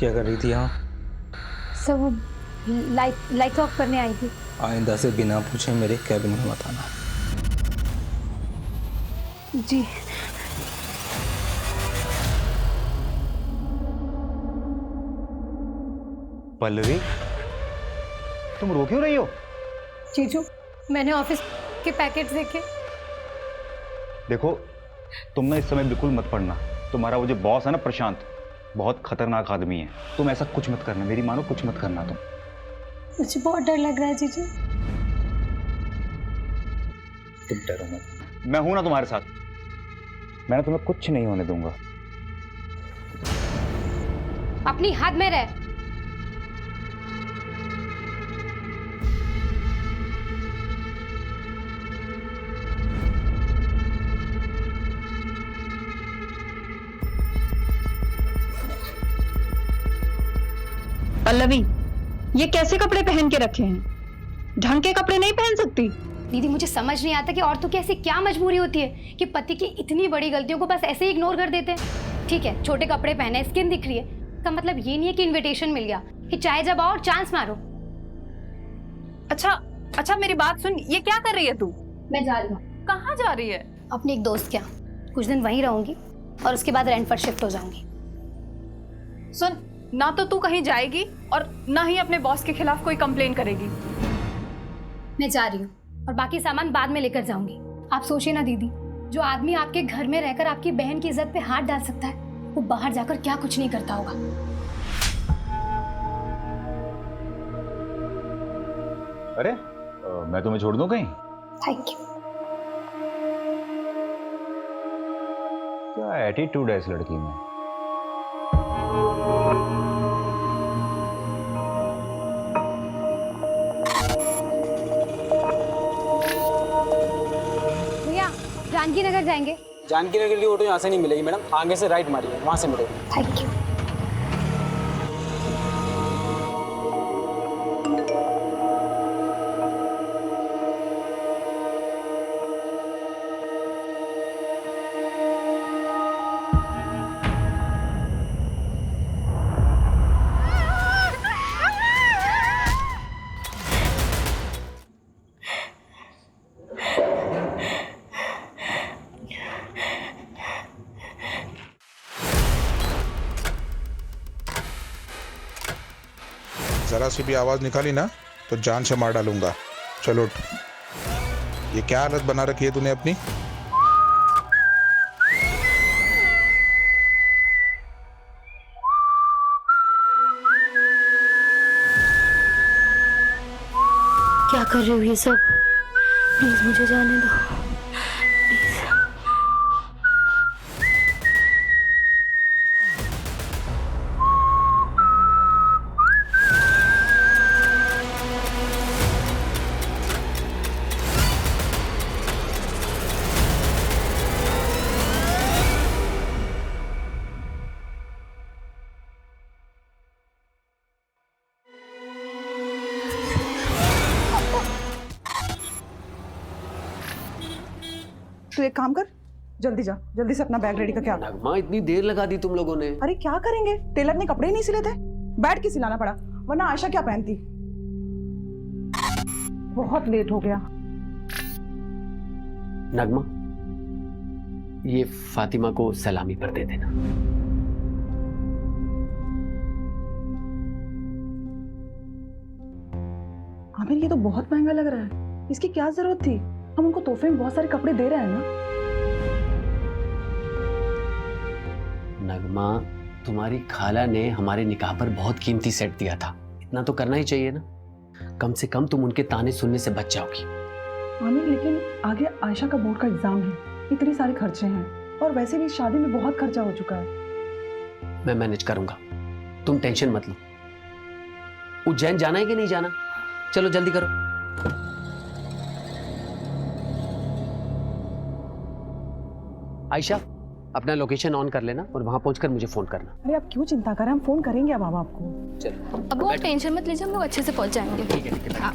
क्या कर रही थी यहाँ? सब वो लाइट ऑफ करने आई थी। आइंदा से बिना पूछे मेरे कैबिन में मत आना। जी। पल्लवी, तुम रो क्यों रही हो? जीजू, मैंने ऑफिस के पैकेट्स देखे। देखो, तुम ना इस समय बिल्कुल मत पढ़ना। तुम्हारा वो जो बॉस है ना प्रशांत, बहुत खतरनाक आदमी है। तुम ऐसा कुछ मत करना, मेरी मानो, कुछ मत करना तुम। मुझे बहुत डर लग रहा है जीजू। तुम डरो मत, मैं हूं ना तुम्हारे साथ। मैं ना तुम्हें कुछ नहीं होने दूंगा। अपनी हद में रह। पल्लवी, ये कैसे कपड़े पहन के रखे हैं? ढंग के कपड़े नहीं पहन सकती? दीदी, मुझे समझ नहीं आता कि औरतों की ऐसी क्या मजबूरी होती है कि पति की इतनी बड़ी गलतियों को बस ऐसे ही इग्नोर कर देते हैं। ठीक है, छोटे कपड़े पहने, स्किन दिख रही है, इसका मतलब ये नहीं है कि इनविटेशन मिल गया कि चाहे जब आओ चांस मारो। अच्छा मेरी बात सुन, ये क्या कर रही है तू? मैं जा रही हूँ। कहाँ जा रही है? अपने एक दोस्त के यहाँ कुछ दिन वहीं रहूंगी और उसके बाद रेंट पर शिफ्ट हो जाऊंगी। सुन, ना तो तू कहीं जाएगी और ना ही अपने बॉस के खिलाफ कोई कंप्लेन करेगी। मैं जा रही हूँ और बाकी सामान बाद में लेकर जाऊंगी। आप सोचिए ना दीदी, जो आदमी आपके घर में रहकर आपकी बहन की इज्जत पे हाथ डाल सकता है, वो बाहर जाकर क्या कुछ नहीं करता होगा। अरे मैं तुम्हें छोड़ दूं कहीं? Thank you. क्या एटीट्यूड है इस लड़की में। भैया, जानकी नगर जाएंगे। जानकी नगर के लिए ऑटो यहाँ से नहीं मिलेगी मैडम, आगे से राइट मारिए, वहाँ से मिलेगी। Thank you. जरा सी भी आवाज निकाली ना तो जान से मार डालूंगा। चलो उठ। ये क्या हालत बना रखी है तूने अपनी? क्या कर रही हो ये सब? प्लीज मुझे जाने दो, प्लीज। तू एक काम कर, जल्दी जा, जल्दी से अपना बैग रेडी करके आ। नगमा, इतनी देर लगा दी तुम लोगों ने। अरे क्या करेंगे, टेलर ने कपड़े ही नहीं सिले थे, बैठ के सिलाना पड़ा, वरना आयशा क्या पहनती। बहुत लेट हो गया। नगमा, ये फातिमा को सलामी पर दे देना। आमिर, ये तो बहुत महंगा लग रहा है, इसकी क्या जरूरत थी? हम उनको तोहफे में बहुत सारे कपड़े दे रहे हैं ना। नगमा, तुम्हारी खाला ने हमारे निकाह पर बहुत कीमती सेट दिया था, इतना तो करना ही चाहिए ना। कम से कम तुम उनके ताने सुनने से बच जाओगी। आमिर, लेकिन आगे आयशा का बोर्ड का एग्जाम है, इतने सारे खर्चे हैं, और वैसे भी शादी में बहुत खर्चा हो चुका है। मैं मैनेज करूंगा, तुम टेंशन मत लो। उज्जैन जाना है कि नहीं जाना? चलो जल्दी करो। आयशा, अपना लोकेशन ऑन कर लेना और वहां पहुंचकर मुझे फोन करना। अरे आप क्यों चिंता करें, हम फोन करेंगे अब आपको। चलो अब वो टेंशन मत लीजिए, हम लोग अच्छे से पहुंच जाएंगे। ठीक है। हाँ।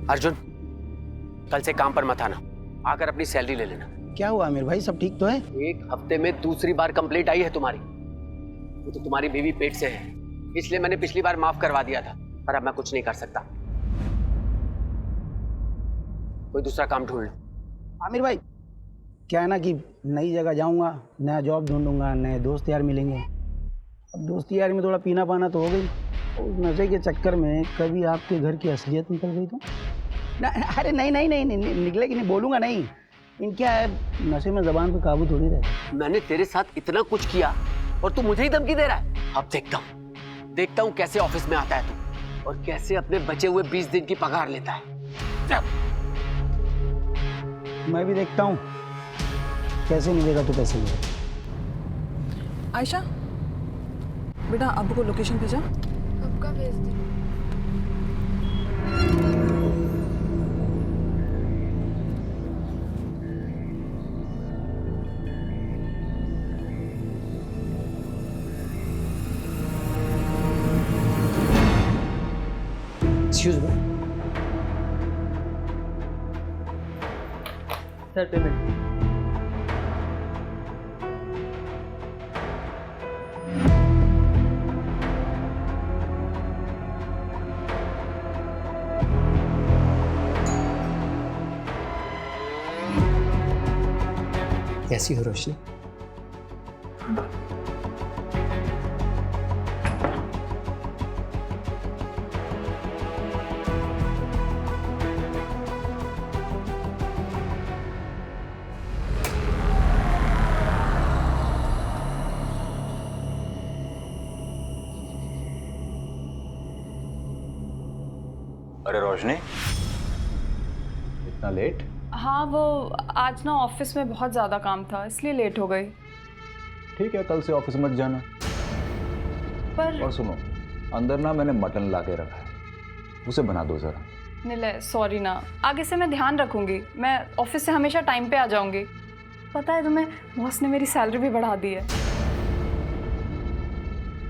अर्जुन, कल से काम पर मत आना, आकर अपनी सैलरी ले लेना। क्या हुआ आमिर भाई, सब ठीक तो है? एक हफ्ते में दूसरी बार कंप्लेंट आई है तुम्हारी। वो तो तुम्हारी बीवी पेट से है, इसलिए मैंने पिछली बार माफ करवा दिया था, पर अब मैं कुछ नहीं कर सकता। कोई दूसरा काम ढूंढ लो। आमिर भाई, क्या है ना कि नई जगह जाऊंगा, नया जॉब ढूंढूंगा, नए दोस्त यार मिलेंगे। अब दोस्ती यार में थोड़ा पीना पाना तो हो गई, उस नशे के चक्कर में कभी आपके घर की असलियत निकल गई तो ना। अरे नहीं नहीं नहीं, नहीं निकलेगी नहीं, बोलूँगा नहीं। इन क्या है, नशे में ज़बान पे काबू थोड़ी रहे। मैंने तेरे साथ इतना कुछ किया और तू मुझे ही धमकी दे रहा है। अब देखता हूँ कैसे ऑफिस में आता है तू, और कैसे अपने बचे हुए 20 दिन की पगार लेता है। मैं भी देखता हूँ कैसे मिलेगा तो पैसे मिलेगा। आयशा बेटा, अब्बू को लोकेशन भेजा? कब का भेज दे? Excuse me sir, payment. कैसी हो रोशनी? अरे रोशनी, इतना लेट? हाँ, वो आज ना ऑफिस में बहुत ज़्यादा काम था, इसलिए लेट हो गई। ठीक है, कल से ऑफिस मत जाना। पर और सुनो, अंदर ना मैंने मटन ला के रखा है, उसे बना दो जरा। निलय सॉरी ना, आगे से मैं ध्यान रखूंगी। मैं ऑफिस से हमेशा टाइम पे आ जाऊंगी। पता है तुम्हें, बॉस ने मेरी सैलरी भी बढ़ा दी है।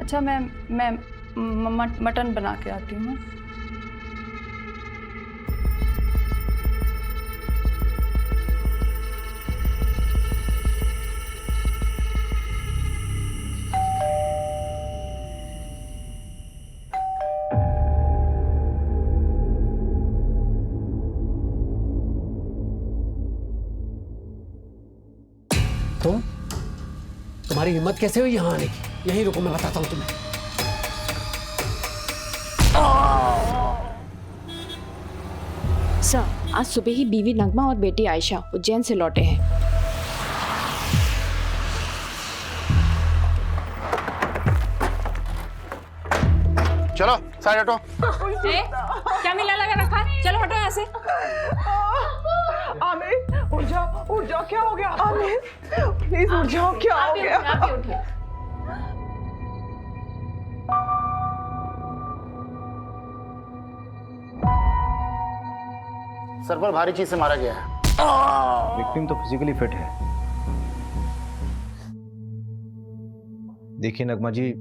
अच्छा, मैं मटन बना के आती हूँ। तो तुम्हारी हिम्मत कैसे हुई यहाँ आने की? यहीं रुको, मैं बताता हूँ तुम्हें। सर, आज सुबह ही बीवी नगमा और बेटी आयशा उज्जैन से लौटे हैं। चलो साइड हटो। क्या मिला लगा रखा? चलो हटो यहाँ से। आमिर उठ जाओ, क्या हो गया? आमिर प्लीज उठ जाओ, क्या हो गया? सर पर भारी चीज से मारा गया है। विक्टिम तो फिजिकली फिट है। देखिए नगमा जी,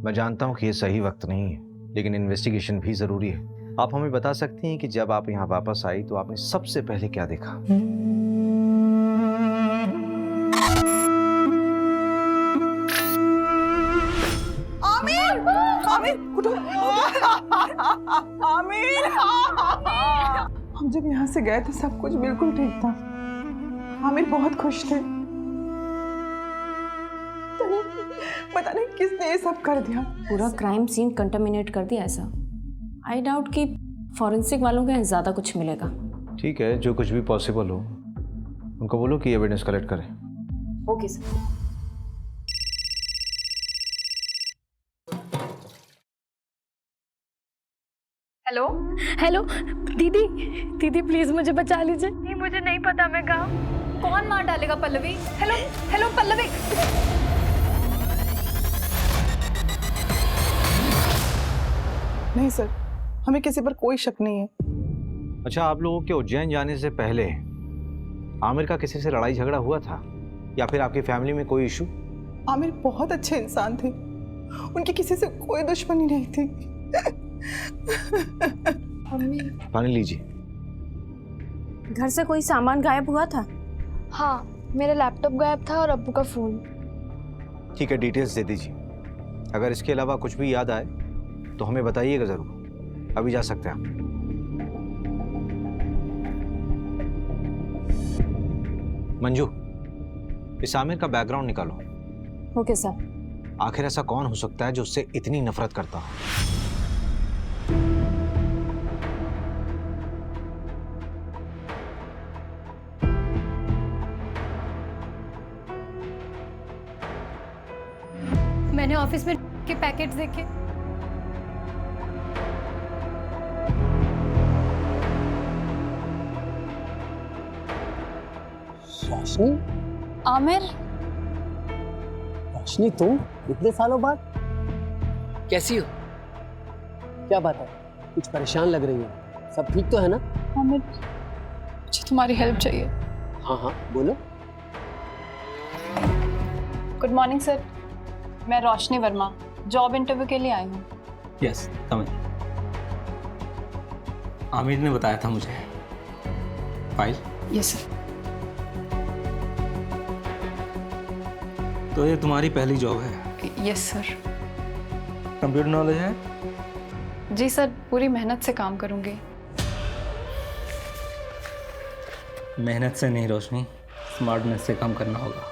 मैं जानता हूं कि ये सही वक्त नहीं है, लेकिन इन्वेस्टिगेशन भी जरूरी है। आप हमें बता सकती हैं कि जब आप यहाँ वापस आई तो आपने सबसे पहले क्या देखा? आमिर, आमिर उठो। आमिर, हम जब यहाँ से गए थे सब कुछ बिल्कुल ठीक था। आमिर बहुत खुश थे। पता नहीं किसने ये सब कर दिया। पूरा क्राइम सीन कंटामिनेट कर दिया ऐसा। आई डाउट कि फॉरेंसिक वालों के यहाँ ज़्यादा कुछ मिलेगा। ठीक है, जो कुछ भी पॉसिबल हो उनको बोलो कि एविडेंस कलेक्ट करें। Okay sir. हेलो हेलो दीदी प्लीज मुझे बचा लीजिए। नहीं, मुझे नहीं पता मैं कहाँ। कौन मार डालेगा पल्लवी? हेलो पल्लवी। नहीं सर, हमें किसी पर कोई शक नहीं है। अच्छा, आप लोगों के उज्जैन जाने से पहले आमिर का किसी से लड़ाई झगड़ा हुआ था या फिर आपकी फैमिली में कोई इशू? आमिर बहुत अच्छे इंसान थे, उनकी किसी से कोई दुश्मनी नहीं थी। पानी लीजिए। घर से कोई सामान गायब हुआ था? हाँ, मेरा लैपटॉप गायब था और अब्बू का फ़ोन। ठीक है, डिटेल्स दे दीजिए। अगर इसके अलावा कुछ भी याद आए तो हमें बताइएगा ज़रूर। अभी जा सकते हैं आप। मंजू, इस आमिर का बैकग्राउंड निकालो। Okay sir. आखिर ऐसा कौन हो सकता है जो उससे इतनी नफरत करता हो? मैंने ऑफिस में के पैकेट्स देखे। रोशनी? आमिर, रोशनी तुम इतने सालों बाद कैसी हो? क्या बात है, कुछ परेशान लग रही हो। सब ठीक तो है ना? आमिर, मुझे तुम्हारी हेल्प चाहिए। हाँ हाँ बोलो। गुड मॉर्निंग सर, मैं रोशनी वर्मा जॉब इंटरव्यू के लिए आई हूँ। यस, समझ। आमिर ने बताया था मुझे। फाइल? Yes sir. तो ये तुम्हारी पहली जॉब है? Yes sir. कंप्यूटर नॉलेज है? जी सर, पूरी मेहनत से काम करूँगी। मेहनत से नहीं रोशनी, स्मार्टनेस से काम करना होगा।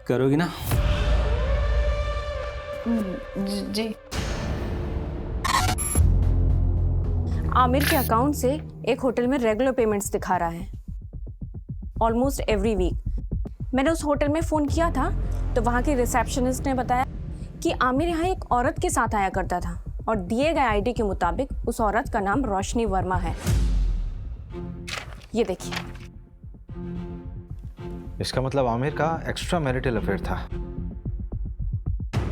करोगी ना? जी। आमिर के अकाउंट से एक होटल में रेगुलर पेमेंट्स दिखा रहा है, ऑलमोस्ट एवरी वीक। मैंने उस होटल में फ़ोन किया था तो वहाँ की रिसेप्शनिस्ट ने बताया कि आमिर यहाँ एक औरत के साथ आया करता था और दिए गए आईडी के मुताबिक उस औरत का नाम रोशनी वर्मा है। ये देखिए। इसका मतलब आमिर का एक्स्ट्रा मैरिटल अफेयर था।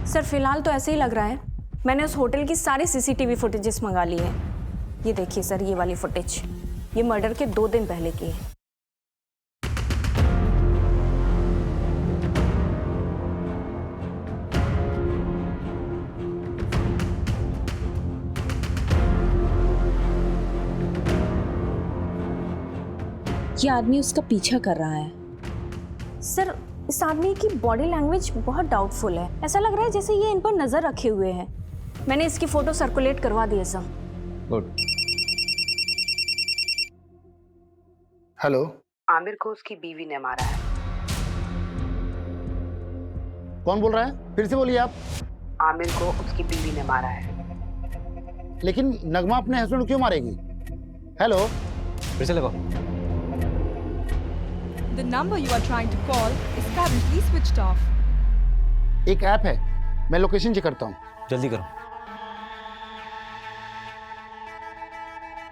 सर फिलहाल तो ऐसे ही लग रहा है। मैंने उस होटल की सारी सीसीटीवी फुटेजेस मंगा ली है। ये देखिए सर, ये वाली फुटेज, ये मर्डर के 2 दिन पहले की है। ये आदमी उसका पीछा कर रहा है। सर इस आदमी की बॉडी लैंग्वेज बहुत डाउटफुल है। ऐसा लग रहा है जैसे ये इन पर नजर रखे हुए है। मैंने इसकी फोटो सर्कुलेट करवा दी है सर। गुड। हेलो। आमिर को उसकी बीवी ने मारा है। कौन बोल रहा है? फिर से बोलिए आप। आमिर को उसकी बीवी ने मारा है। लेकिन नगमा अपने हस्बैंड को क्यों मारेगी? हेलो। फिर से लगाओ। The number you are trying to call is currently switched off. एक ऐप है, मैं लोकेशन चेक करता हूँ। जल्दी करो।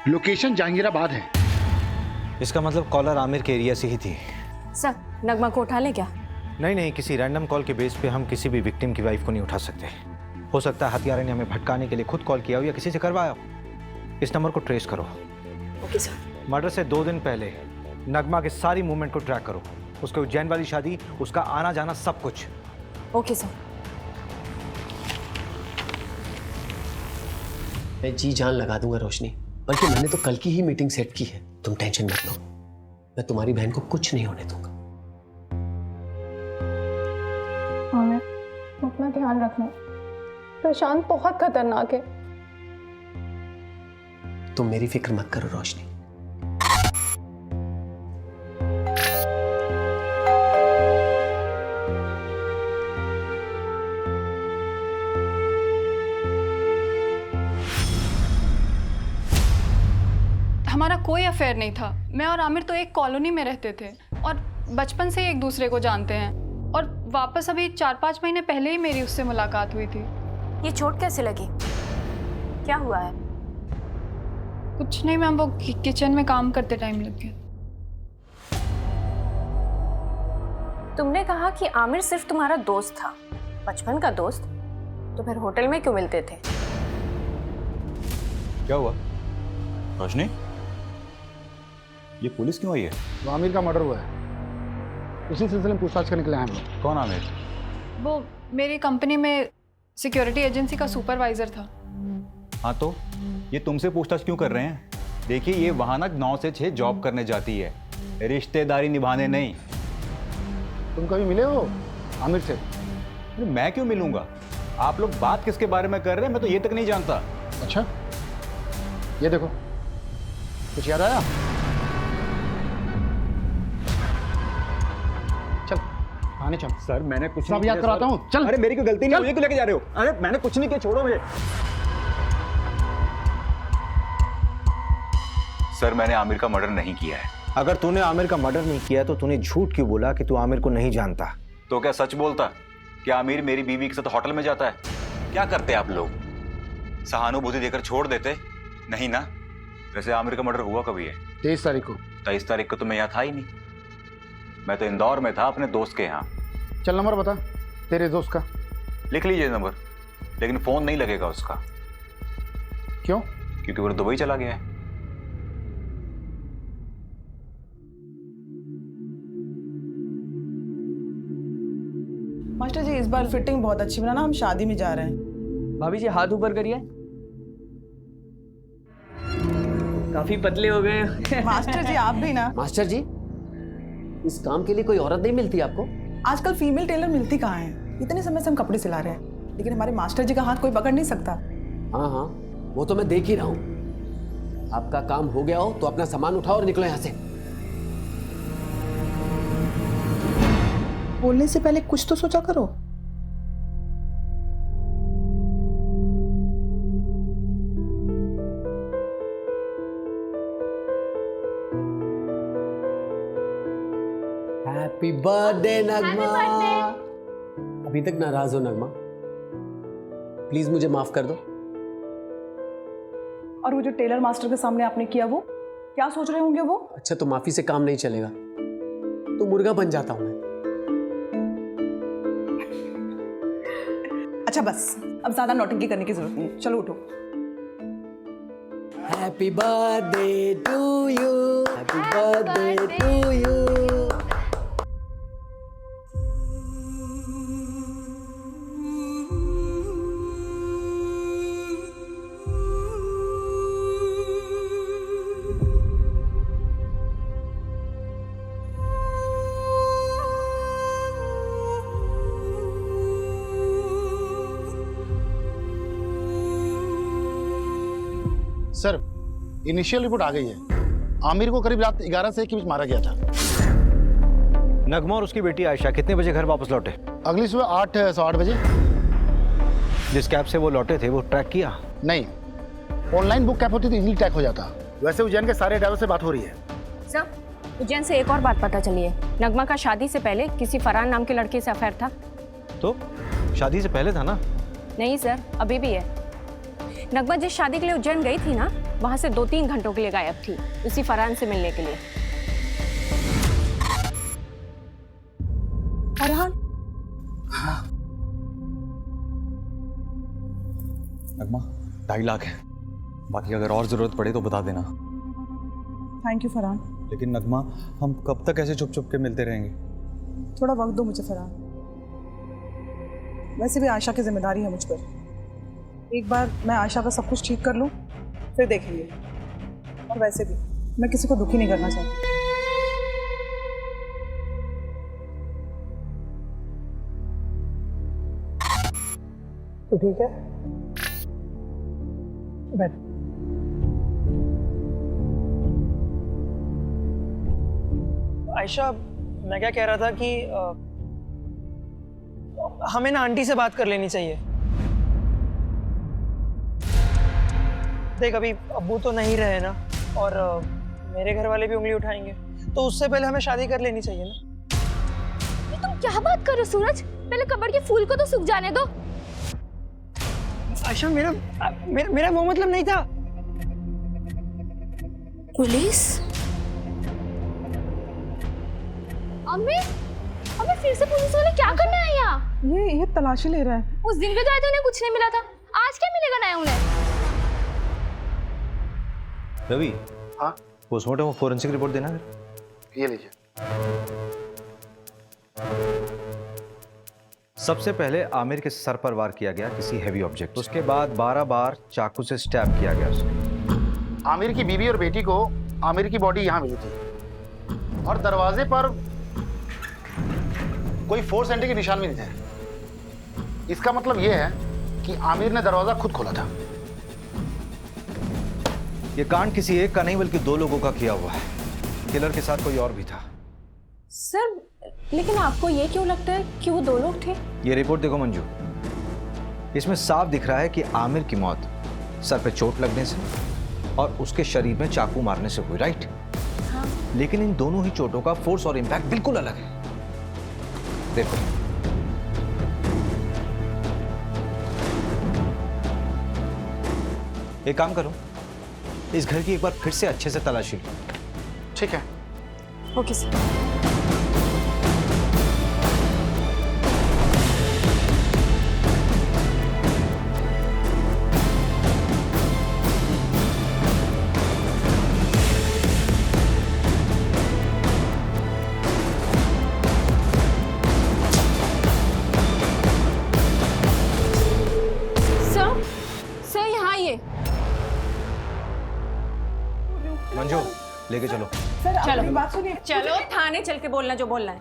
लोकेशन जहांगीराबाद है। इसका मतलब कॉलर आमिर के एरिया से ही थी। सर नगमा को उठा ले क्या? नहीं, किसी रैंडम कॉल के बेस पे हम किसी भी विक्टिम की वाइफ को नहीं उठा सकते। हो सकता है हत्यारे ने हमें भटकाने के लिए खुद कॉल किया हो या किसी से करवाया हो। इस नंबर को ट्रेस करो। Okay sir. मर्डर से 2 दिन पहले नगमा के सारी मूवमेंट को ट्रैक करो। उसके उज्जैन वाली शादी, उसका आना जाना, सब कुछ। Okay sir. मैं जी जान लगा दूंगा रोशनी, बल्कि मैंने तो कल की ही मीटिंग सेट की है। तुम टेंशन मत लो, मैं तुम्हारी बहन को कुछ नहीं होने दूंगा। आमिर, अपना ध्यान रखना। प्रशांत बहुत खतरनाक है। तुम मेरी फिक्र मत करो रोशनी। हमारा कोई अफेयर नहीं था। मैं और आमिर तो एक कॉलोनी में रहते थे और बचपन से ही एक दूसरे को जानते हैं। और वापस अभी 4-5 महीने पहले ही मेरी उससे मुलाकात हुई थी। ये चोट कैसे लगी? क्या हुआ है? कुछ नहीं मैम, वो किचन में काम करते टाइम लग गया। तुमने कहा कि आमिर सिर्फ तुम्हारा दोस्त था, बचपन का दोस्त, तो फिर होटल में क्यों मिलते थे? क्या हुआ रोशनी? ये पुलिस क्यों आई है? वो आमिर का मर्डर हुआ है, उसी सिलसिले में पूछताछ करने के लिए आए हम लोग। कौन आमिर? वो मेरी कंपनी में सिक्योरिटी एजेंसी का सुपरवाइजर था। हाँ तो ये तुमसे पूछताछ क्यों कर रहे हैं? देखिए ये वहाँ ना 9 से 6 जॉब करने जाती है, रिश्तेदारी निभाने नहीं। तुम कभी मिले हो आमिर से? अरे मैं क्यों मिलूंगा? आप लोग बात किसके बारे में कर रहे हैं, मैं तो ये तक नहीं जानता। अच्छा, ये देखो, कुछ याद आया? चल आने चल। सर मैंने कुछ सब याद कराता हूँ, चल। अरे मेरी कोई गलती नहीं, मुझे क्यों लेके जा रहे हो? अरे मैंने कुछ नहीं किया, छोड़ो मुझे। सर मैंने आमिर का मर्डर नहीं किया है। अगर तूने आमिर का मर्डर नहीं किया तो तूने झूठ क्यों बोला कि तू आमिर को नहीं जानता? तो क्या सच बोलता? क्या आमिर मेरी बीवी के साथ होटल में जाता है? क्या करते आप लोग? सहानुभूति देकर छोड़ देते? नहीं ना। वैसे आमिर का मर्डर हुआ कभी है? 23 तारीख को। 23 तारीख को तो मैं यहाँ था ही नहीं, मैं तो इंदौर में था अपने दोस्त के यहाँ। चल नंबर बता तेरे दोस्त का। लिख लीजिए नंबर, लेकिन फोन नहीं लगेगा उसका। क्यों? क्योंकि वो दुबई चला गया है। मास्टर जी इस बार फिटिंग बहुत अच्छी बना ना, हम शादी में जा रहे हैं। भाभी जी हाथ ऊपर करिए। काफी पतले हो गए। मास्टर जी आप भी ना। मास्टर जी, इस काम के लिए कोई औरत नहीं मिलती आपको? आजकल फीमेल टेलर मिलती कहाँ है? इतने समय से हम कपड़े सिला रहे हैं, लेकिन हमारे मास्टर जी का हाथ कोई पकड़ नहीं सकता। हाँ हाँ, वो तो मैं देख ही रहा हूँ। आपका काम हो गया हो तो अपना सामान उठाओ और निकलो यहाँ से। बोलने से पहले कुछ तो सोचा करो। हैप्पी बर्थडे नगमा। अभी तक नाराज हो नगमा? प्लीज मुझे माफ कर दो। और वो जो टेलर मास्टर के सामने आपने किया, वो क्या सोच रहे होंगे वो? अच्छा, तो माफी से काम नहीं चलेगा तो मुर्गा बन जाता हूं मैं। अच्छा बस, अब ज्यादा नौटंकी करने की जरूरत नहीं, चलो उठो। Happy birthday to you, happy birthday to you. Sir initial report आ गई है। आमिर को करीब रात 11 से 1 के बीच मारा गया था। नगमा और उसकी बेटी आयशा कितने बजे घर वापस लौटे? अगली सुबह 8 से 8 बजे। जिस कैब से वो लौटे थे वो ट्रैक किया? नहीं, ऑनलाइन बुक कैब होती तो इजीली ट्रैक हो जाता। वैसे उज्जैन के सारे ड्राइवर से बात हो रही है। सर, उज्जैन से एक और बात पता चली है। नगमा का शादी से पहले किसी फरहान नाम के लड़के से अफेयर था। तो शादी से पहले था ना? नहीं सर, अभी भी है। नगमा जिस शादी के लिए उज्जैन गई थी ना, वहां से 2-3 घंटों के लिए गायब थी, उसी फरहान से मिलने के लिए। फरहान? नगमा 2.5 लाख है, बाकी अगर और जरूरत पड़े तो बता देना। Thank you Farhan. लेकिन नगमा, हम कब तक ऐसे चुप चुप के मिलते रहेंगे? थोड़ा वक्त दो मुझे फरहान। वैसे भी आयशा की जिम्मेदारी है मुझ पर। एक बार मैं आयशा का सब कुछ ठीक कर लूं, फिर देखेंगे। और वैसे भी मैं किसी को दुखी नहीं करना चाहती। तो ठीक है, बैठ। आयशा, मैं क्या कह रहा था कि हमें ना आंटी से बात कर लेनी चाहिए। देख, अभी अब्बू तो नहीं रहे ना, और मेरे घर वाले भी उंगली उठाएंगे, तो उससे पहले हमें शादी कर लेनी चाहिए ना। ये तुम क्या बात कर रहे हो सूरज? पहले कब्र के फूल को तो सूख जाने दो। आयशा, मेरा वो मतलब नहीं था। पुलिस? अम्मी फिर से पुलिस वाले क्या करने आए यहाँ? ये तलाशी ले रहा है। उस दिन भी तो आए थे, उन्हें कुछ नहीं मिला था, आज क्या मिलेगा नया उन्हें? रवि, हाँ पोस्टमार्टम और फोरेंसिक रिपोर्ट देना है। ये लीजिए। सबसे पहले आमिर के सर पर वार किया गया किसी हैवी ऑब्जेक्ट, उसके बाद 12 बार चाकू से स्टैब किया गया उसे। आमिर की बीवी और बेटी को आमिर की बॉडी यहाँ मिली थी और दरवाजे पर कोई फोर्स एंट्री के निशान भी नहीं थे। इसका मतलब यह है कि आमिर ने दरवाजा खुद खोला था। ये कांड किसी एक का नहीं बल्कि दो लोगों का किया हुआ है। किलर के साथ कोई और भी था। सर लेकिन आपको ये क्यों लगता है कि वो दो लोग थे? ये रिपोर्ट देखो मंजू, इसमें साफ दिख रहा है कि आमिर की मौत सर पे चोट लगने से और उसके शरीर में चाकू मारने से हुई, राइट? हाँ। लेकिन इन दोनों ही चोटों का फोर्स और इम्पैक्ट बिल्कुल अलग है। देखो, एक काम करो, इस घर की एक बार फिर से अच्छे से तलाशी लो। ठीक है। Okay sir. सर यहाँ ये मंजू लेके चलो। सर आप चलो। मेरी बात सुनिए। चलो थाने चल के बोलना जो बोलना है।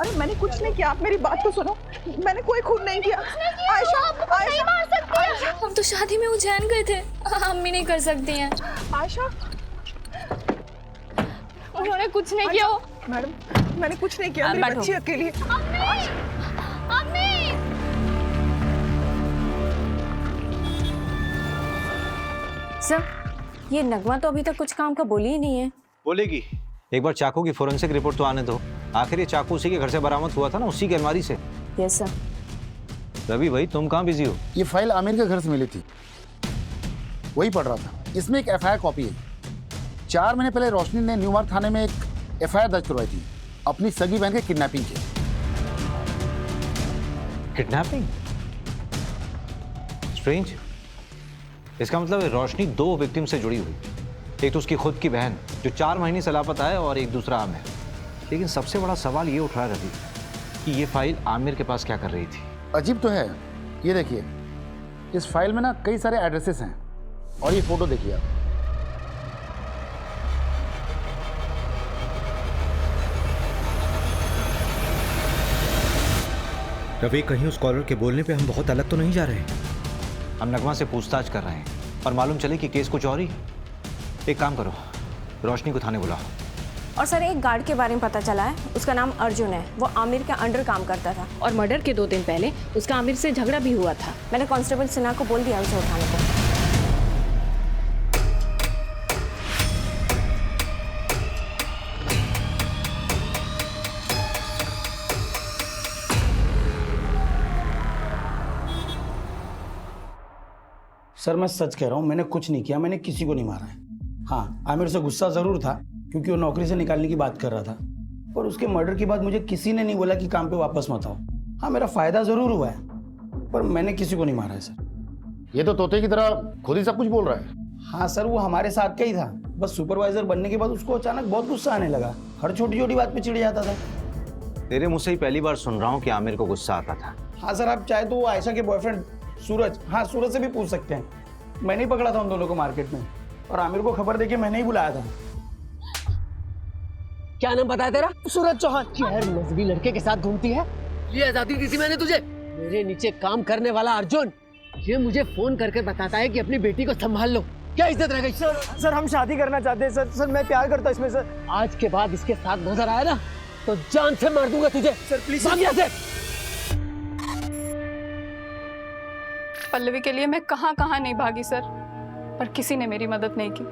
अरे मैंने कुछ नहीं किया, आप मेरी बात तो सुनो। मैंने कोई खून नहीं किया। आयशा, नहीं मार सकती हैं। हम तो शादी में उज्जैन गए थे, हम भी नहीं कर सकती हैं। आयशा, उन्होंने कुछ नहीं किया। मैडम मैंने कुछ नहीं किया, मेरी बच्ची अकेली है। अम्मी! सर ये नगमा तो अभी तक कुछ काम का बोली ही नहीं है। बोलेगी। एक बार चाकू की फोरेंसिक रिपोर्ट तो आने दो। आखिर ये चाकू उसी के घर से बरामद हुआ था ना, उसी की अलमारी से। Yes sir. रवि भाई तुम कहाँ बिजी हो? ये फाइल आमिर के घर से मिली थी, वही पढ़ रहा था। इसमें एक एफआईआर कॉपी है। 4 महीने पहले रोशनी ने न्यू मार्ग थाने में एक एफआईआर दर्ज करवाई थी अपनी सगी बहन के किडनैपिंग की। किडनैपिंग? स्ट्रेंज। इसका मतलब है रोशनी 2 विक्टिम से जुड़ी हुई। एक तो उसकी खुद की बहन जो 4 महीने से लापता है और एक दूसरा आमिर। लेकिन सबसे बड़ा सवाल ये उठ रहा है रवि कि ये फाइल आमिर के पास क्या कर रही थी? अजीब तो है। ये देखिए, इस फाइल में ना कई सारे एड्रेसेस हैं और ये फोटो देखिए आप। रवि कहीं उस कॉलर के बोलने पे हम बहुत अलग तो नहीं जा रहे? हम नगमा से पूछताछ कर रहे हैं और मालूम चले कि केस कुछ और ही। एक काम करो, रोशनी को थाने बुलाओ। और सर एक गार्ड के बारे में पता चला है, उसका नाम अर्जुन है। वो आमिर के अंडर काम करता था और मर्डर के 2 दिन पहले उसका आमिर से झगड़ा भी हुआ था। मैंने कांस्टेबल सिन्हा को बोल दिया उसे उठाने को। सर मैं सच कह रहा हूँ, मैंने कुछ नहीं किया, मैंने किसी को नहीं मारा है। हाँ, आमिर से गुस्सा जरूर था क्योंकि वो नौकरी से निकालने की बात कर रहा था, पर उसके मर्डर के बाद मुझे किसी ने नहीं बोला कि काम पे वापस मत आओ। हाँ मेरा फायदा जरूर हुआ है, पर मैंने किसी को नहीं मारा है सर। ये तो तोते की तरह खुद ही सब कुछ बोल रहा है। हाँ सर, वो हमारे साथ का ही था, बस सुपरवाइजर बनने के बाद उसको अचानक बहुत गुस्सा आने लगा। हर छोटी छोटी बात पे चिढ़ जाता था। तेरे मुझ से ही पहली बार सुन रहा हूँ कि आमिर को गुस्सा आता था। हाँ सर, आप चाहे तो वो आयशा के बॉयफ्रेंड सूरज, हाँ सूरज से भी पूछ सकते हैं। मैंने ही पकड़ा था उन दोनों को मार्केट में और आमिर को खबर देके मैंने ही बुलाया था। क्या नाम बताया तेरा? सूरज चौहान। यार मजहबी लड़के के साथ घूमती है, ये आजादी दी थी मैंने तुझे। मेरे नीचे काम करने वाला अर्जुन ये मुझे फोन करके बताता है कि अपनी बेटी को संभाल लो। क्या इज्जत रह गई? सर हम शादी करना चाहते हैं सर। मैं प्यार करता हूँ इसमें सर। आज के बाद इसके साथ नजर आया ना तो जान से मार दूंगा तुझे। सर प्लीज भाग यहाँ से। पल्लवी के लिए मैं कहाँ नहीं भागी सर, पर किसी ने मेरी मदद नहीं की।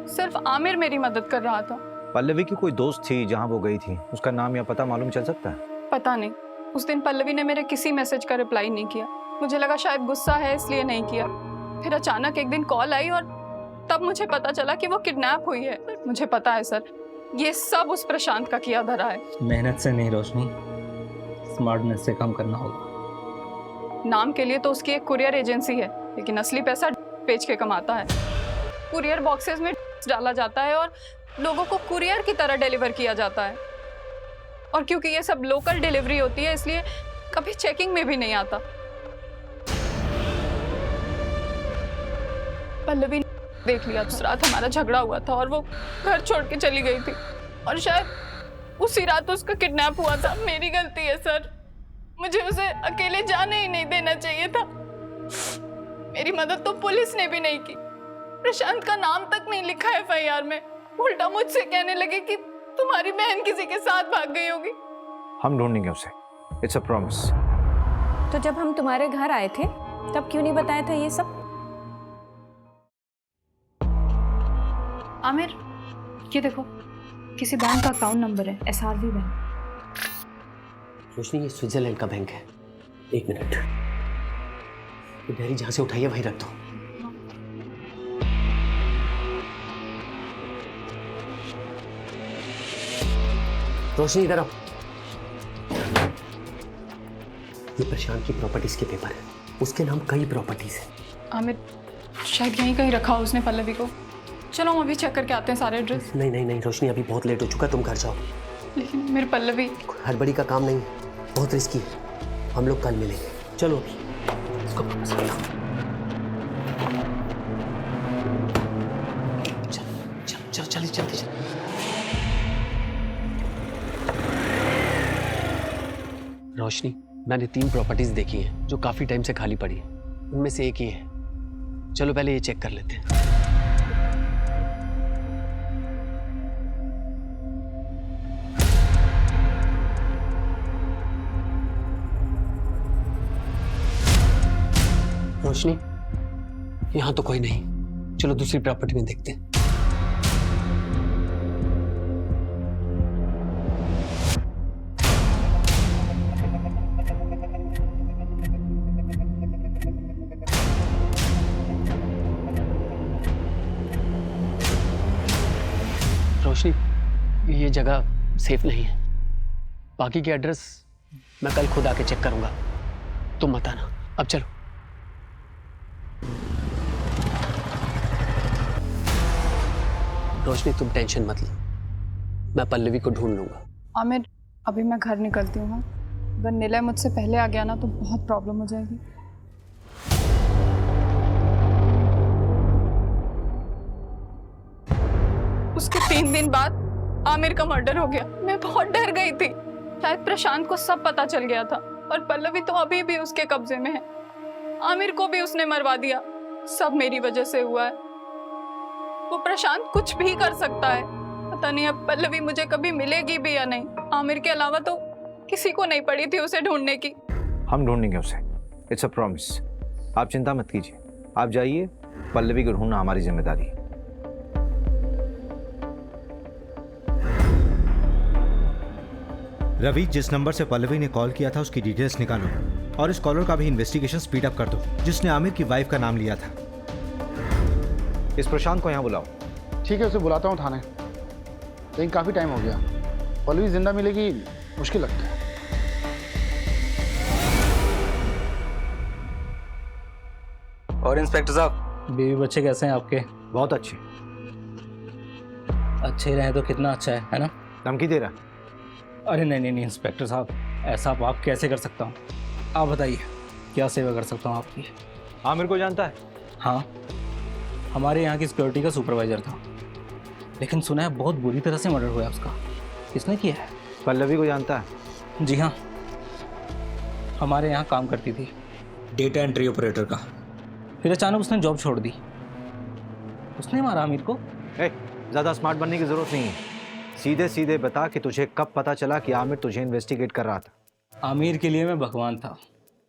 सिर्फ आमिर मेरी मदद कर रहा था। पल्लवी की कोई दोस्त थी जहां वो गई थी, उसका नाम या पता मालूम चल सकता है? पता नहीं, उस दिन पल्लवी ने मेरे किसी मैसेज का रिप्लाई नहीं किया। मुझे लगा शायद गुस्सा है इसलिए नहीं किया। फिर अचानक एक दिन कॉल आई और तब मुझे पता चला कि वो किडनैप हुई है। मुझे पता है सर, ये सब उस प्रशांत का किया धरा है। मेहनत से नहीं रोशनी, स्मार्टनेस से काम करना होगा। नाम के लिए तो उसकी एक कुरियर एजेंसी है, लेकिन असली पैसा बेच के कमाता है। कुरियर बॉक्सेस में डाला जाता है और लोगों को कुरियर की तरह डिलीवर किया जाता है। और क्योंकि ये सब लोकल डिलीवरी होती है इसलिए कभी चेकिंग में भी नहीं आता। पल्लवी ने देख लिया था। उस रात हमारा झगड़ा हुआ था और वो घर छोड़ के चली गई थी और शायद उसी रात उसका किडनैप हुआ था। मेरी गलती है सर, मुझे उसे अकेले जाने ही नहीं देना चाहिए था। मेरी मदद तो पुलिस ने भी नहीं की, प्रशांत का नाम तक नहीं लिखा एफआईआर में। उल्टा मुझसे कहने लगे कि तुम्हारी बहन किसी के साथ भाग गई होगी। हम ढूंढेंगे उसे, इट्स अ प्रॉमिस। तो जब हम तुम्हारे घर आए थे तब क्यों नहीं बताया था ये सब? आमिर, ये देखो, किसी बैंक का अकाउंट नंबर है, SRV बैंक। रोशनी, ये स्विट्जरलैंड का बैंक है। 1 मिनट, ये डायरी जहां से उठाई है वहीं रख दो। रोशनी इधर आओ। ये प्रशांत की प्रॉपर्टीज के पेपर है, उसके नाम कई प्रॉपर्टीज है। आमिर, शायद यहीं कहीं रखा हो उसने पल्लवी को। चलो हम अभी चेक करके आते हैं सारे एड्रेस। नहीं नहीं नहीं रोशनी, अभी बहुत लेट हो चुका, तुम घर जाओ। लेकिन मेरे पल्लवी, हड़बड़ी का काम नहीं, बहुत रिस्की है। हम लोग कल मिलेंगे, चलो अभी इसको वापस ले आओ। चल चल जल्दी चल। रोशनी, मैंने 3 प्रॉपर्टीज देखी हैं जो काफी टाइम से खाली पड़ी है। उनमें से एक ही है। चलो पहले ये चेक कर लेते हैं। रोशनी, यहां तो कोई नहीं। चलो दूसरी प्रॉपर्टी में देखते हैं। रोशनी, ये जगह सेफ नहीं है। बाकी के एड्रेस मैं कल खुद आके चेक करूंगा, तुम मत आना। अब चलो। रोशनी, तुम टेंशन मत लो, मैं पल्लवी को ढूंढ लूंगा। आमिर, अभी मैं घर निकलती हूँ। अगर निलय मुझसे पहले आ गया ना तो बहुत प्रॉब्लम हो जाएगी। उसके 3 दिन बाद आमिर का मर्डर हो गया। मैं बहुत डर गई थी। शायद प्रशांत को सब पता चल गया था और पल्लवी तो अभी भी उसके कब्जे में है। आमिर को भी उसने मरवा दिया। सब मेरी वजह से हुआ है। वो प्रशांत कुछ भी कर सकता है। पता नहीं अब पल्लवी मुझे कभी मिलेगी भी या नहीं। आमिर के अलावा तो किसी को नहीं पड़ी थी उसे ढूंढने की। हम ढूंढेंगे उसे, इट्स अ प्रॉमिस। आप चिंता मत कीजिए, आप जाइए, पल्लवी को ढूंढना हमारी जिम्मेदारी है। रवि, जिस नंबर से पल्लवी ने कॉल किया था उसकी डिटेल्स निकालो और इस कॉलर का भी इन्वेस्टिगेशन स्पीड अप कर दो जिसने आमिर की वाइफ का नाम लिया था। इस प्रशांत को यहाँ बुलाओ। ठीक है, उसे बुलाता हूँ थाने, लेकिन काफ़ी टाइम हो गया। पल्लवी जिंदा मिलेगी मुश्किल लगता है। और इंस्पेक्टर साहब, बीवी बच्चे कैसे हैं आपके? बहुत अच्छे। अच्छे रहे तो कितना अच्छा है ना? धमकी दे रहा? अरे नहीं नहीं नहीं इंस्पेक्टर साहब, ऐसा आप कैसे कर सकता हूँ? आप बताइए क्या सेवा कर सकता हूँ आपकी? आमिर को जानता है? हाँ, हमारे यहाँ की सिक्योरिटी का सुपरवाइजर था, लेकिन सुना है बहुत बुरी तरह से मर्डर हुआ है उसका। किसने किया है? पल्लवी को जानता है? जी हाँ, हमारे यहाँ काम करती थी, डेटा एंट्री ऑपरेटर का। फिर अचानक उसने जॉब छोड़ दी। उसने मारा आमिर को। ज़्यादा स्मार्ट बनने की ज़रूरत नहीं है, सीधे सीधे बता कि तुझे कब पता चला कि आमिर तुझे इन्वेस्टिगेट कर रहा था। आमिर के लिए मैं भगवान था,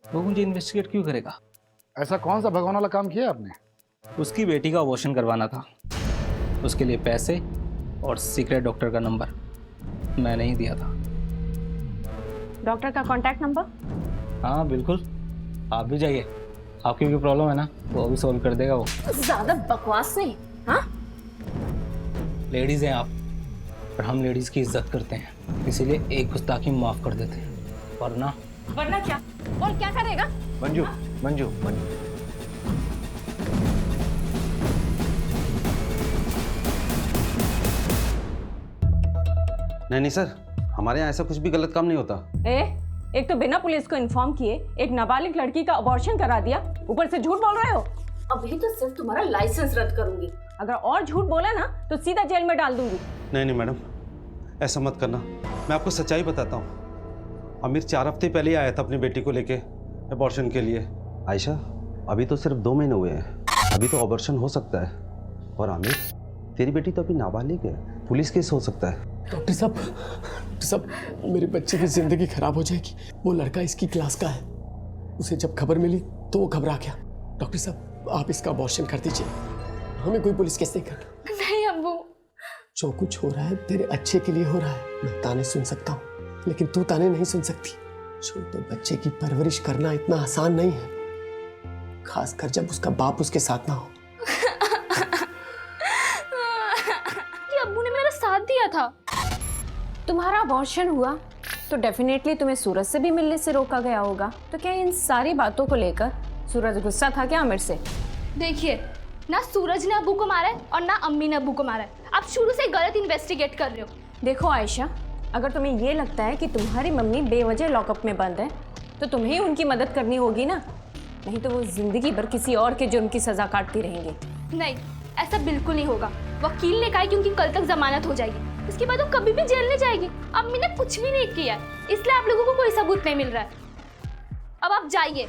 वो मुझे इन्वेस्टिगेट क्यों करेगा? ऐसा कौन सा भगवान वाला काम किया आपने? उसकी बेटी का अबॉर्शन करवाना था, उसके लिए पैसे और सीक्रेट डॉक्टर का नंबर मैंने ही दिया था। डॉक्टर का कॉन्टैक्ट नंबर? हाँ बिल्कुल, आप भी जाइए, आपकी भी प्रॉब्लम है ना, वो भी सॉल्व कर देगा वो। ज्यादा बकवास नहीं। हाँ, लेडीज हैं आप, और हम लेडीज की इज्जत करते हैं, इसीलिए एक गुस्ताखी माफ कर देते हैं, वरना क्या? और क्या करेगा? मंजू, मंजू, मंजू, नहीं सर, हमारे यहाँ ऐसा कुछ भी गलत काम नहीं होता। एक तो बिना पुलिस को इन्फॉर्म किए एक नाबालिग लड़की का अबॉर्शन करा दिया, ऊपर से झूठ बोल रहे हो। अभी तो सिर्फ तुम्हारा लाइसेंस रद्द करूंगी। अगर और झूठ बोला ना तो सीधा जेल में डाल दूंगी। नहीं नहीं मैडम, ऐसा मत करना। मैं आपको सच्चाई बताता हूँ। आमिर 4 हफ्ते पहले ही आया था अपनी बेटी को लेके अबॉर्शन के लिए। आयशा, अभी तो सिर्फ 2 महीने हुए हैं, अभी तो अबॉर्शन हो सकता है। और आमिर, तेरी बेटी तो अभी नाबालिग है, पुलिस केस हो सकता है। डॉक्टर साहब, मेरे बच्चे की जिंदगी खराब हो जाएगी। वो लड़का इसकी क्लास का है, उसे जब खबर मिली तो वो घबरा गया। डॉक्टर साहब, आप इसका अबॉर्शन कर दीजिए, हमें कोई पुलिस केस नहीं करना। नहीं अब्बू, जो कुछ हो रहा है तेरे अच्छे के लिए हो रहा है। मैं ताने सुन सकता हूँ, लेकिन तू ताने नहीं सुन सकती। छोटे बच्चे की परवरिश करना इतना आसान नहीं है, खासकर जब उसका बाप उसके साथ ना हो। अब्बू ने मेरा साथ दिया था। तुम्हारा अबॉर्शन हुआ तो डेफिनेटली तुम्हें सूरज से भी मिलने से रोका गया होगा। तो क्या इन सारी बातों को लेकर सूरज गुस्सा था क्या आमिर से? देखिए, ना सूरज ने अब्बू को मारा है और ना अम्मी ने अब्बू को मारा है। आप शुरू से गलत इन्वेस्टिगेट कर रहे हो। देखो आयशा, अगर तुम्हें ये लगता है कि तुम्हारी मम्मी बेवजह लॉकअप में बंद है तो तुम्हें ही उनकी मदद करनी होगी ना, नहीं तो वो जिंदगी भर किसी और के जुर्म की सजा काटती रहेंगी। नहीं, ऐसा बिल्कुल नहीं होगा। वकील ने कहा कि उनकी कल तक जमानत हो जाएगी, इसके बाद वो कभी भी जेल नहीं जाएगी। अम्मी ने कुछ भी नहीं किया है, इसलिए आप लोगों को कोई सबूत नहीं मिल रहा है। अब आप जाइए।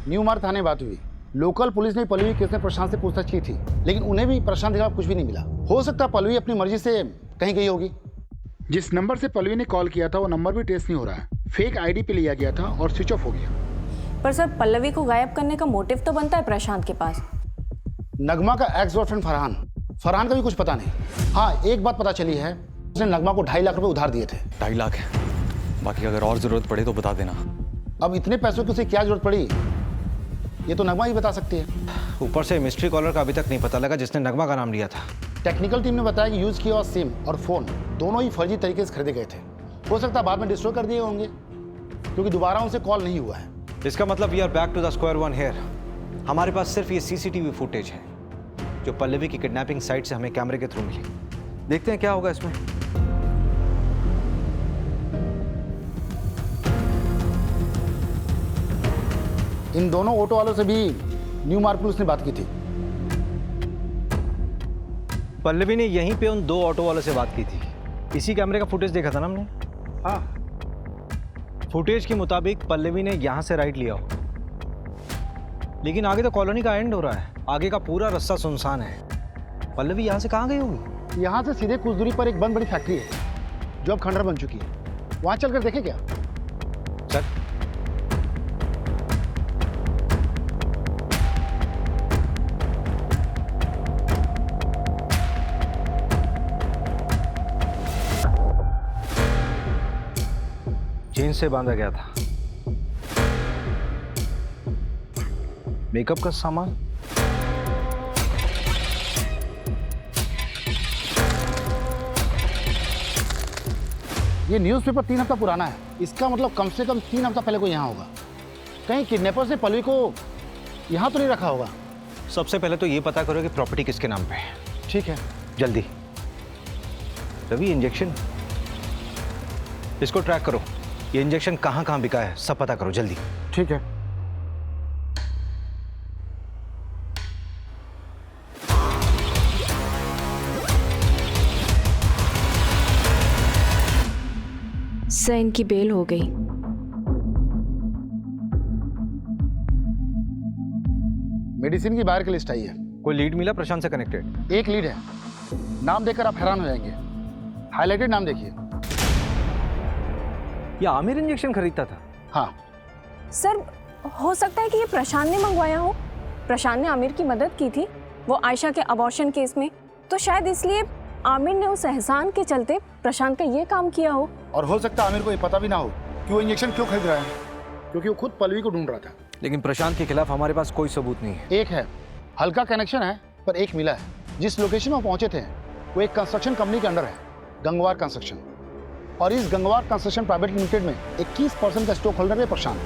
न्यू मार्ग थाने बात हुई। लोकल पुलिस ने पल्लवी केस में प्रशांत से पूछताछ की थी, लेकिन उन्हें भी प्रशांत के खिलाफ कुछ भी नहीं मिला। हो सकता है पल्लवी अपनी मर्जी से कहीं गई होगी। जिस नंबर से पल्लवी ने कॉल किया था वो नंबर भी ट्रेस नहीं हो रहा है, फेक आईडी पे लिया गया था और स्विच ऑफ हो गया। पर सर, पल्लवी को गायब करने का मोटिव तो बनता है प्रशांत के पास। नगमा का एक्स बॉयफ्रेंड फरहान का भी कुछ पता नहीं। हाँ, एक बात पता चली है, उसने नगमा को 2.5 लाख रुपए उधार दिए थे। 2.5 लाख है, बाकी अगर और जरूरत पड़े तो बता देना। अब इतने पैसों की उसे क्या जरूरत पड़ी, ये तो नगमा ही बता सकती है। ऊपर से मिस्ट्री कॉलर का अभी तक नहीं पता लगा जिसने नगमा का नाम लिया था। टेक्निकल टीम ने बताया कि यूज किया हुआ सिम और फोन दोनों ही फर्जी तरीके से खरीदे गए थे। हो सकता है बाद में डिस्ट्रॉय कर दिए होंगे, क्योंकि दोबारा उनसे कॉल नहीं हुआ है। इसका मतलब we are back to the square one here. हमारे पास सिर्फ ये सीसीटीवी फुटेज है जो पल्लवी की किडनैपिंग साइट से हमें कैमरे के थ्रू मिली। देखते हैं क्या होगा इसमें। इन दोनों ऑटो वालों से भी न्यू मार्ग पुलिस ने बात की थी। पल्लवी ने यहीं पे उन 2 ऑटो वालों से बात की थी। इसी कैमरे का फुटेज देखा था ना हमने। हाँ, फुटेज के मुताबिक पल्लवी ने यहां से राइट लिया हो, लेकिन आगे तो कॉलोनी का एंड हो रहा है, आगे का पूरा रास्ता सुनसान है। पल्लवी यहां से कहां गई होगी? यहां से सीधे कुछ दूरी पर एक बंद बड़ी फैक्ट्री है जो अब खंडर बन चुकी है। वहां चलकर देखें क्या? चल। जीन्स से बांधा गया था। मेकअप का सामान, ये न्यूज़पेपर 3 हफ्ता पुराना है। इसका मतलब कम से कम 3 हफ्ता पहले कोई यहाँ होगा। कहीं किडनैपर्स ने पल्लवी को यहाँ तो नहीं रखा होगा। सबसे पहले तो ये पता करो कि प्रॉपर्टी किसके नाम पे है। ठीक है, जल्दी। रवि, इंजेक्शन, इसको ट्रैक करो। ये इंजेक्शन कहाँ कहाँ बिका है सब पता करो जल्दी। ठीक है। सर, इनकी बेल हो गई। मेडिसिन की बाहर की लिस्ट आई है। कोई लीड मिला प्रशांत से कनेक्टेड? एक लीड है, नाम देखकर आप हैरान हो जाएंगे। हाईलाइटेड नाम देखिए। ये आमिर इंजेक्शन खरीदता था? हाँ सर, हो सकता है कि ये प्रशांत ने मंगवाया हो। प्रशांत ने आमिर की मदद की थी वो आयशा के अबॉर्शन केस में, तो शायद इसलिए आमिर ने उस एहसान के चलते प्रशांत का ये काम किया हो। और हो सकता है आमिर को ये पता भी ना हो कि वो इंजेक्शन क्यों खरीद रहा है, क्योंकि वो खुद पल्लवी को ढूंढ रहा था। लेकिन प्रशांत के खिलाफ हमारे पास कोई सबूत नहीं है। एक है, हल्का कनेक्शन है, पर एक मिला है। जिस लोकेशन में पहुंचे थे वो एक कंस्ट्रक्शन कंपनी के अंडर है, गंगवार कंस्ट्रक्शन। और इस गंगवार कंस्ट्रक्शन प्राइवेट लिमिटेड में 21% का स्टॉक होल्डर है प्रशांत।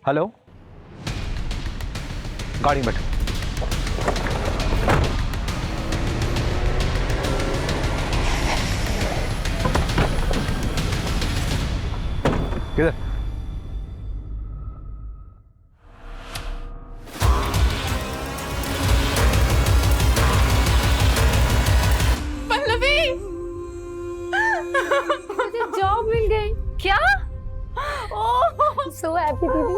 हेलो, गाड़ी में बैठो। किधर? पल्लवी, मुझे जॉब मिल गई। क्या? ओह, सो हैप्पी दीदी।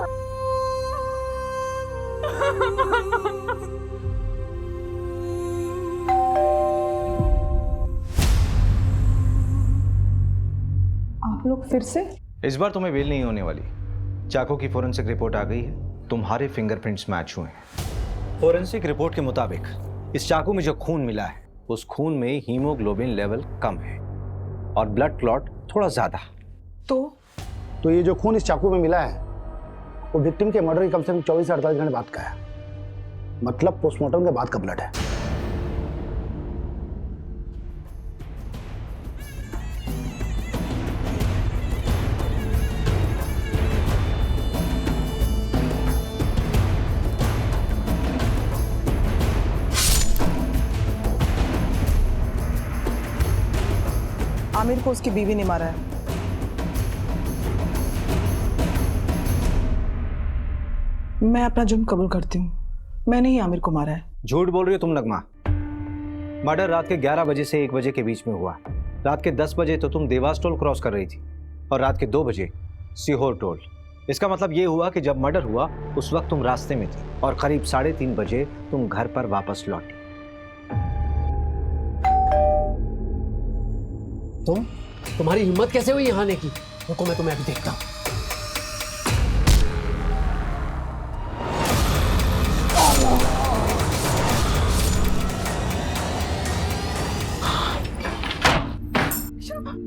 आप लोग फिर से? इस बार तुम्हें बेल नहीं होने वाली। चाकू की फोरेंसिक रिपोर्ट आ गई है, तुम्हारे फिंगरप्रिंट्स मैच हुए हैं। फोरेंसिक रिपोर्ट के मुताबिक इस चाकू में जो खून मिला है उस खून में हीमोग्लोबिन लेवल कम है और ब्लड क्लॉट थोड़ा ज्यादा। तो ये जो खून इस चाकू में मिला है वो विक्टिम के मर्डर की कम से कम 24 से 48 घंटे बाद का है, मतलब पोस्टमार्टम के बाद का ब्लड है। आमिर को उसकी बीवी ने मारा है। मैं अपना जुर्म कबूल करती हूँ, मैंने ही आमिर को मारा है। झूठ बोल रही हो तुम नगमा। मर्डर रात के 11 बजे से 1 बजे के बीच में हुआ। रात के 10 बजे तो तुम देवास टोल क्रॉस कर रही थी और रात के 2 बजे सीहोर टोल। इसका मतलब ये हुआ कि जब मर्डर हुआ उस वक्त तुम रास्ते में थी और करीब 3:30 बजे तुम घर पर वापस लौटी। तुम्हारी हिम्मत कैसे हुई यहाँ आने की? रुको, मैं तुम्हें अभी देखता हूँ।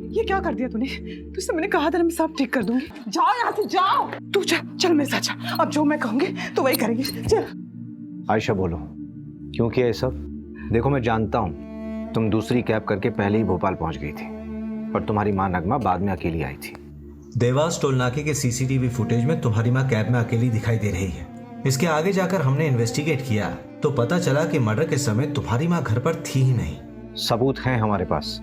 ये क्या कर दिया तूने? तुझसे मैंने कहा था ना मैं सब ठीक कर दूंगी। जाओ यहाँ से, जाओ। तू चल मेरे साथ जा। अब जो मैं कहूंगी तो वही करेंगे। चल। आयशा बोलो, क्यों किया ये सब? देखो मैं जानता हूँ तुम दूसरी कैब करके पहले ही भोपाल पहुंच गई थी और तुम्हारी माँ नगमा बाद में अकेली आई थी। देवास टोल नाके के सीसीटीवी फुटेज में तुम्हारी माँ कैब में अकेली दिखाई दे रही है। इसके आगे जाकर हमने इन्वेस्टिगेट किया तो पता चला कि मर्डर के समय तुम्हारी माँ घर पर थी ही नहीं। सबूत हैं हमारे पास।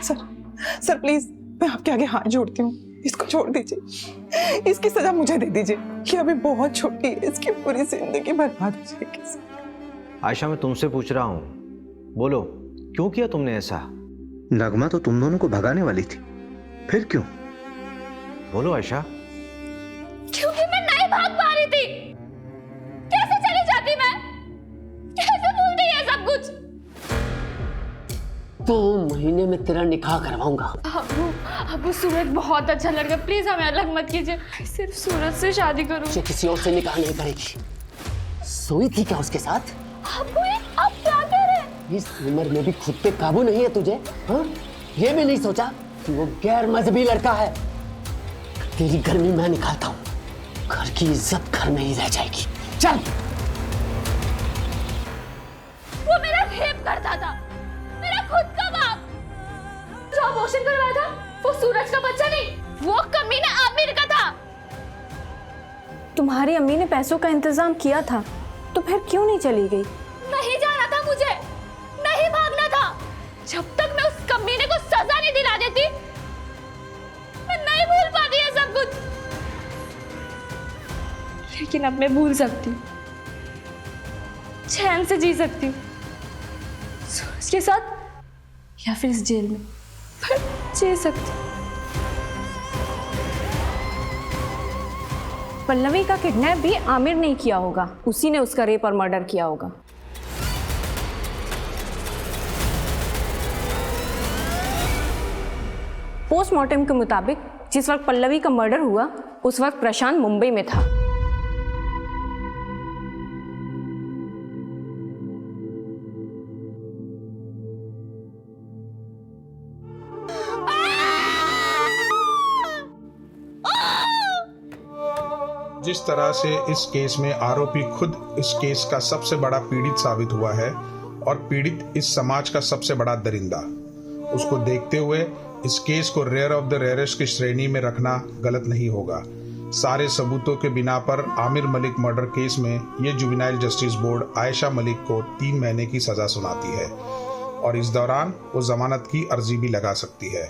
सर प्लीज, मैं आपके आगे हाथ जोड़ती हूँ, इसको छोड़ दीजिए। इसकी सजा मुझे दे दीजिए। ये अभी बहुत छोटी है, इसकी पूरी जिंदगी बर्बाद हो जाएगी। आयशा मैं तुमसे पूछ रहा हूँ, बोलो क्यों किया तुमने ऐसा? नगमा तो तुम दोनों को भगाने वाली थी, फिर क्यों? बोलो आयशा। क्योंकि मैं नहीं भाग पा रही थी। कैसे चली जाती मैं? कैसे भूलती है सब कुछ? 2 महीने में तेरा निकाह करवाऊंगा। अबू सूरज बहुत अच्छा लड़का, प्लीज हमें अलग मत कीजिए। सिर्फ सूरज से शादी करूँ। मुझे किसी और से निकाह नहीं करेगी। सोई थी क्या उसके साथ? अबू आप क्या कह रहे हैं? इस उम्र में भी खुद पे काबू नहीं है तुझे? हाँ? ये भी नहीं सोचा कि वो गैर मजहबी लड़का है। तेरी गर्मी मैं निकालता हूँ, घर की इज्जत घर में ही रह जाएगी। चल। वो मेरा रेप करता था, मेरा खुद का बाप। जो अबॉर्शन करवाया था वो सूरज का बच्चा नहीं, वो कमीना आमिर का था। तुम्हारी अम्मी ने पैसों का इंतजाम किया था तो फिर क्यों नहीं चली गई? नहीं जाना था मुझे, नहीं भागना था। जब तक मैं उस कमीने को सजा नहीं दिला देती मैं नहीं भूल पाती है सब कुछ। लेकिन अब मैं भूल सकती हूँ, चैन से जी सकती हूँ, सूरज के साथ या फिर इस जेल में, पर जी सकती हूँ। पल्लवी का किडनैप भी आमिर ने किया होगा, उसी ने उसका रेप और मर्डर किया होगा। पोस्टमार्टम के मुताबिक जिस वक्त पल्लवी का मर्डर हुआ उस वक्त प्रशांत मुंबई में था। जिस तरह से इस केस में आरोपी खुद इस केस का सबसे बड़ा पीड़ित साबित हुआ है और पीड़ित इस समाज का सबसे बड़ा दरिंदा, उसको देखते हुए इस केस को रेयर ऑफ द रेयरेस्ट की श्रेणी में रखना गलत नहीं होगा। सारे सबूतों के बिना पर आमिर मलिक मर्डर केस में ये juvenile justice board Ayesha Malik को 3 महीने की सजा सुनाती है और इस दौरान वो जमानत की अर्जी भी लगा सकती है।